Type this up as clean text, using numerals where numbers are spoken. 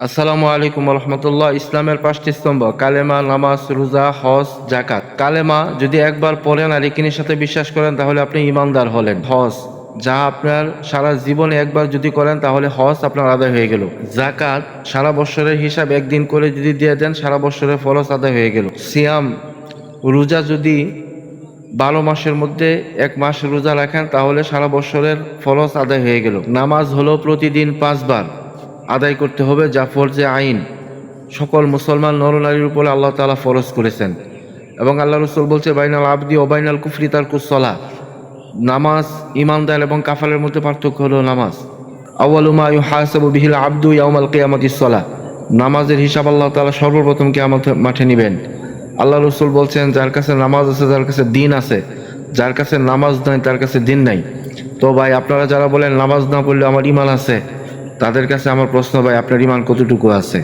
আসসালামু আলাইকুম রহমতুল্লাহ। ইসলামের 5টি স্তম্ভ: কালেমা, নামাজ, রোজা, হজ, জাকাত। কালেমা যদি একবার পড়েন আর ইকিনের সাথে বিশ্বাস করেন তাহলে আপনি ইমানদার হলেন। হজ, যা আপনার সারা জীবনে একবার যদি করেন তাহলে হজ আপনার আদায় হয়ে গেল। জাকাত, সারা বছরের হিসাব একদিন করে যদি দিয়ে দেন সারা বছরের ফরজ আদায় হয়ে গেল। সিয়াম, রোজা যদি 12 মাসের মধ্যে 1 মাস রোজা রাখেন তাহলে সারা বছরের ফরজ আদায় হয়ে গেল। নামাজ হলো প্রতিদিন 5 বার আদায় করতে হবে, যা ফরজে আইন। সকল মুসলমান নরনারীর উপরে আল্লাহ তাআলা ফরজ করেছেন এবং আল্লাহ রাসূল বলছে, বাইনাল আবদি ও বাইনাল কুফরি তারকুস সালাহ। নামাজ, ইমানদার এবং কাফারের মধ্যে পার্থক্য হলো নামাজ। আউয়ালু মা ইউহাসাবু বিহিল আবদু ইয়াউমাল কিয়ামাতিস সালাহ। নামাজের হিসাব আল্লাহ তাআলা সর্বপ্রথম কিয়ামত মাঠে নেবেন। আল্লাহ রাসূল বলছেন, যার কাছে নামাজ আছে, যার কাছে দিন আছে, যার কাছে নামাজ নাই তার কাছে দিন নাই। তো ভাই, আপনারা যারা বলেন নামাজ না পড়লে আমার ঈমান আছে, তাদের কাছে আমার প্রশ্ন, ভাই আপনার ঈমান কতটুকু আছে?